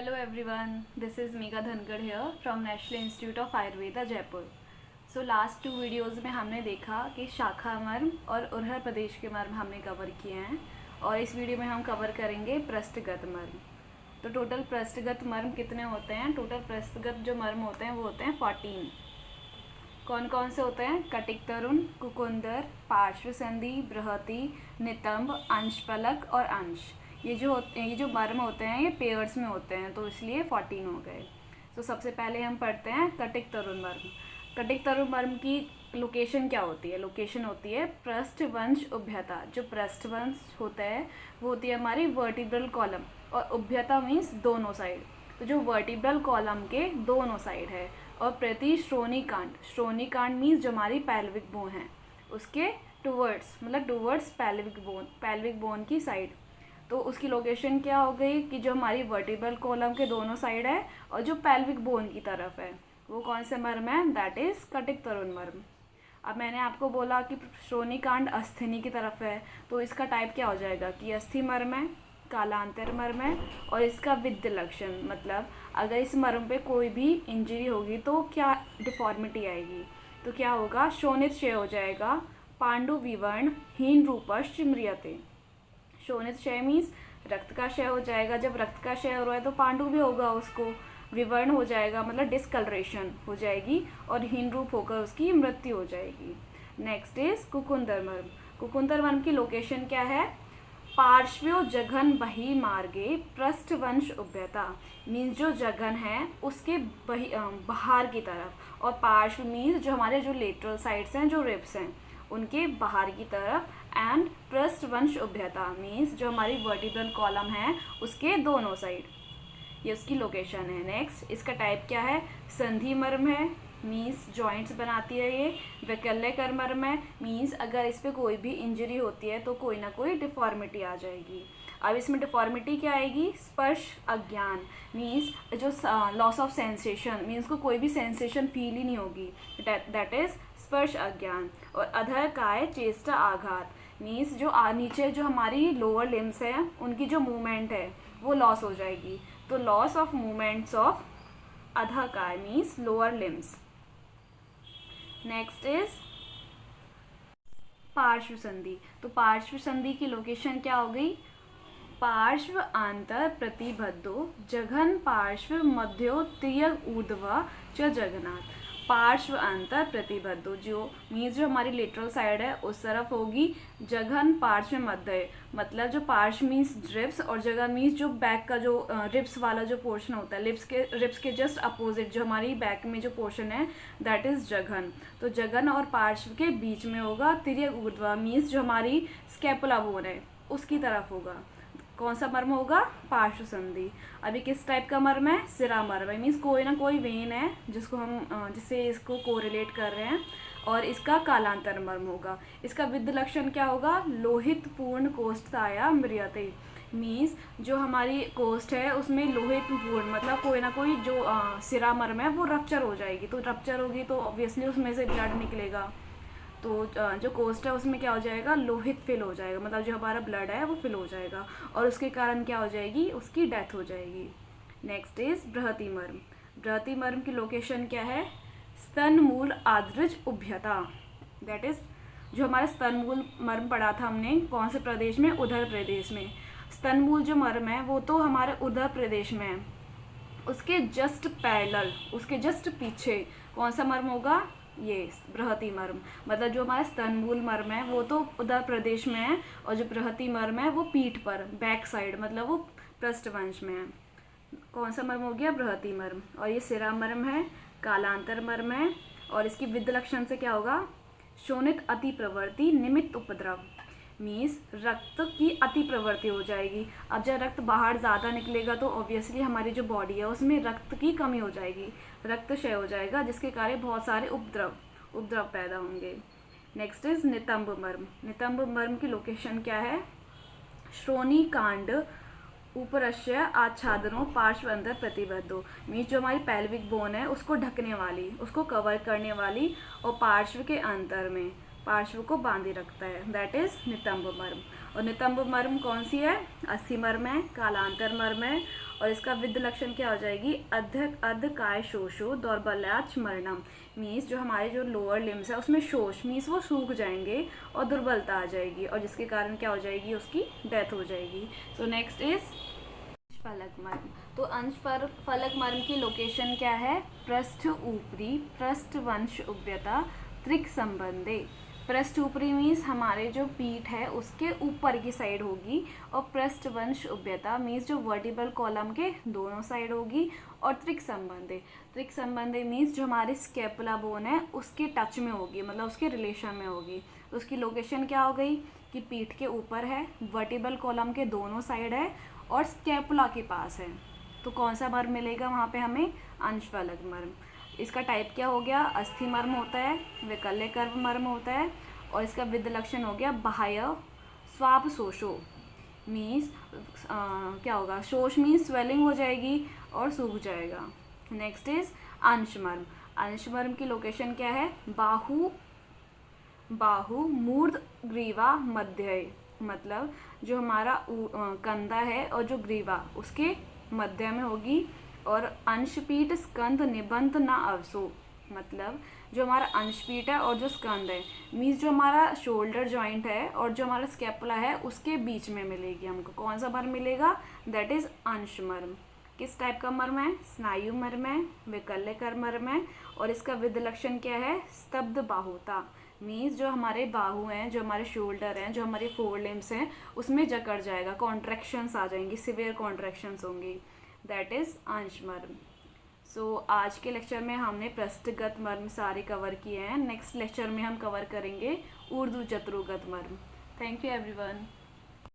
Hello everyone, this is Megha Dhankar here from National Institute of Ayurveda Jaipur. So last 2 videos में हमने देखा कि शाखा मर्म और उरहर प्रदेश के मर्म हमने कवर किए हैं और इस वीडियो में हम कवर करेंगे पृष्ठगत मर्म। तो टोटल पृष्ठगत मर्म कितने होते हैं? टोटल पृष्ठगत जो मर्म होते हैं वो होते हैं 14। कौन कौन से होते हैं? कटिक तरुण, कुकुंदर, पार्श्व संधि, बृहति, नितंब, अंशफलक और अंश। ये जो मर्म होते हैं ये पेयर्स में होते हैं, तो इसलिए 14 हो गए। तो सबसे पहले हम पढ़ते हैं कटिक तरुण मर्म। कटिक तरुण मर्म की लोकेशन क्या होती है? लोकेशन होती है पृष्ठवंश उभयता। जो पृष्ठवंश होता है वो होती है हमारी वर्टिब्रल कॉलम और उभयता मीन्स दोनों साइड। तो जो वर्टिब्रल कॉलम के दोनों साइड है और प्रति श्रोणिकांड मीन्स जो हमारी पैल्विक बोन है उसके टुवर्ड्स मतलब टुवर्ड्स पैल्विक बोन की साइड। तो उसकी लोकेशन क्या हो गई कि जो हमारी वर्टिब्रल कॉलम के दोनों साइड है और जो पैल्विक बोन की तरफ है वो कौन से मर्म है? दैट इज़ कटिक तरुण मर्म। अब मैंने आपको बोला कि श्रोणिकांड अस्थिनी की तरफ है, तो इसका टाइप क्या हो जाएगा कि अस्थि मर्म है, कालांतर मर्म है और इसका विद्य लक्षण मतलब अगर इस मर्म पे कोई भी इंजरी होगी तो क्या डिफॉर्मिटी आएगी? तो क्या होगा? शोणित क्षय हो जाएगा, पांडु विवर्ण हीन रूपश्च म्रियते। शोणित क्षय मीन्स रक्त का क्षय हो जाएगा। जब रक्त का क्षय हो रहा है तो पांडु भी होगा, उसको विवर्ण हो जाएगा मतलब डिस्कलरेशन हो जाएगी और हीन रूप होकर उसकी मृत्यु हो जाएगी। नेक्स्ट इज कुकुंदर मर्म। कुकुंदर मर्म की लोकेशन क्या है? पार्श्व्यो जघन बही मार्गे पृष्ठवंश उभयता मीन्स जो जघन है उसके बाहर की तरफ, और पार्श्व मीन्स जो हमारे जो लेटरल साइड्स हैं, जो रिब्स हैं उनके बाहर की तरफ, एंड पृष्ठवंश उभयता मीन्स जो हमारी वर्टिब्रल कॉलम है उसके दोनों साइड। ये उसकी लोकेशन है। नेक्स्ट इसका टाइप क्या है? संधि मर्म है मीन्स जॉइंट्स बनाती है ये। वैकल्यकर मर्म है मीन्स अगर इस पर कोई भी इंजरी होती है तो कोई ना कोई डिफॉर्मिटी आ जाएगी। अब इसमें डिफॉर्मिटी क्या आएगी? स्पर्श अज्ञान मीन्स जो लॉस ऑफ सेंसेशन मीन्स को कोई भी सेंसेशन फील ही नहीं होगी, दैट इज स्पर्श अज्ञान। और अधर काय चेष्टा आघात मीन्स जो नीचे जो हमारी लोअर लिम्स है उनकी जो मूवमेंट है वो लॉस हो जाएगी। तो लॉस ऑफ मूवमेंट्स ऑफ अधर काय means lower limbs. Next is पार्श्व संधि। तो पार्श्व संधि की लोकेशन क्या हो गई? पार्श्व आंतर प्रतिबद्धो जघन पार्श्व मध्यो तिर्यक ऊर्ध्व च जघनात्। पार्श्व अंतर प्रतिबद्धो जो मीन्स जो हमारी लेटरल साइड है उस तरफ होगी, जघन पार्श्व मध्य मतलब जो पार्श्व मीन्स रिब्स और जघन मीन्स जो बैक का जो रिब्स वाला जो पोर्शन होता है, रिब्स के जस्ट अपोजिट जो हमारी बैक में जो पोर्शन है दैट इज जघन। तो जघन और पार्श्व के बीच में होगा तिर्यक ऊर्ध्व मीन्स जो हमारी स्कैपुला बोन है उसकी तरफ होगा। कौन सा मर्म होगा? पार्श्व संधि। अभी किस टाइप का मर्म है? सिरा मर्म है मीन्स कोई ना कोई वेन है जिससे इसको कोरिलेट कर रहे हैं, और इसका कालांतर मर्म होगा। इसका विद्य लक्षण क्या होगा? लोहित पूर्ण कोष्ठताया म्रियते मीन्स जो हमारी कोष्ठ है उसमें लोहित पूर्ण मतलब कोई ना कोई जो सिरा मर्म है वो रप्चर हो जाएगी। तो रप्चर होगी तो ऑब्वियसली उसमें से ब्लड निकलेगा, तो जो कोस्ट है उसमें क्या हो जाएगा? लोहित फिल हो जाएगा मतलब जो हमारा ब्लड है वो फिल हो जाएगा और उसके कारण क्या हो जाएगी? उसकी डेथ हो जाएगी। नेक्स्ट इज बृहति मर्म। बृहति मर्म की लोकेशन क्या है? स्तन मूल आद्रज उभयता दैट इज जो हमारा स्तन मूल मर्म पढ़ा था हमने कौन से प्रदेश में? उधर प्रदेश में। स्तन मूल जो मर्म है वो तो हमारे उधर प्रदेश में है, उसके जस्ट पैरेलल उसके जस्ट पीछे कौन सा मर्म होगा? ये बृहति मर्म मतलब जो हमारा स्तनमूल मर्म है वो तो उधर प्रदेश में है और जो बृहति मर्म है वो पीठ पर बैक साइड मतलब वो पृष्ठवंश में है। कौन सा मर्म हो गया? बृहति मर्म। और ये सिरा मर्म है, कालांतर मर्म है और इसकी विद्य लक्षण से क्या होगा? शोणित अति प्रवृत्ति निमित्त उपद्रव मीन्स रक्त की अति प्रवृत्ति हो जाएगी। अब जब रक्त बाहर ज़्यादा निकलेगा तो ऑब्वियसली हमारी जो बॉडी है उसमें रक्त की कमी हो जाएगी, रक्त क्षय हो जाएगा जिसके कारण बहुत सारे उपद्रव पैदा होंगे। नेक्स्ट इज नितंब मर्म। नितंब मर्म की लोकेशन क्या है? श्रोणिकांड ऊपरस्य आच्छादनों पार्श्व अंतर प्रतिबद्धो मीन्स जो हमारी पैल्विक बोन है उसको ढकने वाली, उसको कवर करने वाली और पार्श्व के अंतर में पार्श्व को बांधे रखता है, दैट इज नितंब मर्म। और नितंब मर्म कौन सी है? अस्थि मर्म है, कालांतर मर्म है। और इसका विद लक्षण क्या हो जाएगी? अध काय शोषो दौर्बल्याच मरणम, मीन्स जो हमारे जो लोअर लिम्स है उसमें शोष मीन्स वो सूख जाएंगे और दुर्बलता आ जाएगी, और जिसके कारण क्या हो जाएगी? उसकी डेथ हो जाएगी। सो नेक्स्ट इज फलक मर्म। तो अंश फलक मर्म की लोकेशन क्या है? पृष्ठ ऊपरी, पृष्ठ वंश उभ्यता त्रिक संबंधे। पृष्ठ ऊपरी मीन्स हमारे जो पीठ है उसके ऊपर की साइड होगी, और पृष्ठ वंश उभ्यता मीन्स जो वर्टिब्रल कॉलम के दोनों साइड होगी, और त्रिक संबंधे मीन्स जो हमारे स्कैपुला बोन है उसके टच में होगी, मतलब उसके रिलेशन में होगी। तो उसकी लोकेशन क्या हो गई कि पीठ के ऊपर है, वर्टिब्रल कॉलम के दोनों साइड है, और स्कैपुला के पास है। तो कौन सा मर्म मिलेगा वहाँ पे हमें? अंश फलक मर्म। इसका टाइप क्या हो गया? अस्थि मर्म होता है, वैकल्य कर्व मर्म होता है, और इसका विद लक्षण हो गया बाह्य स्वाप शोषो, मीन्स क्या होगा? शोष मीन्स स्वेलिंग हो जाएगी और सूख जाएगा। नेक्स्ट इज अंश मर्म। अंश मर्म की लोकेशन क्या है? बाहु मूर्ध ग्रीवा मध्य, मतलब जो हमारा कंधा है और जो ग्रीवा उसके मध्य में होगी, और अंशपीठ स्कंद निबंध न अवसो, मतलब जो हमारा अंशपीठ है और जो स्कंद है मीन्स जो हमारा शोल्डर जॉइंट है और जो हमारा स्कैपुला है उसके बीच में मिलेगी हमको। कौन सा मर्म मिलेगा? दैट इज अंश मर्म। किस टाइप का मर्म है? स्नायु मर्म है, वैकल्यकर मर्म है, और इसका विद लक्षण क्या है? स्तब्ध बाहुता, मीन्स जो हमारे बाहु हैं, जो हमारे शोल्डर हैं, जो हमारे फोर लिम्स हैं उसमें जकड़ जाएगा, कॉन्ट्रैक्शंस आ जाएंगी, सिवियर कॉन्ट्रैक्शंस होंगी। दैट इज अंश मर्म। सो आज के लेक्चर में हमने पृष्ठगत मर्म सारे कवर किए हैं। नेक्स्ट लेक्चर में हम कवर करेंगे ऊर्ध्व चतुर्गत मर्म। Thank you everyone.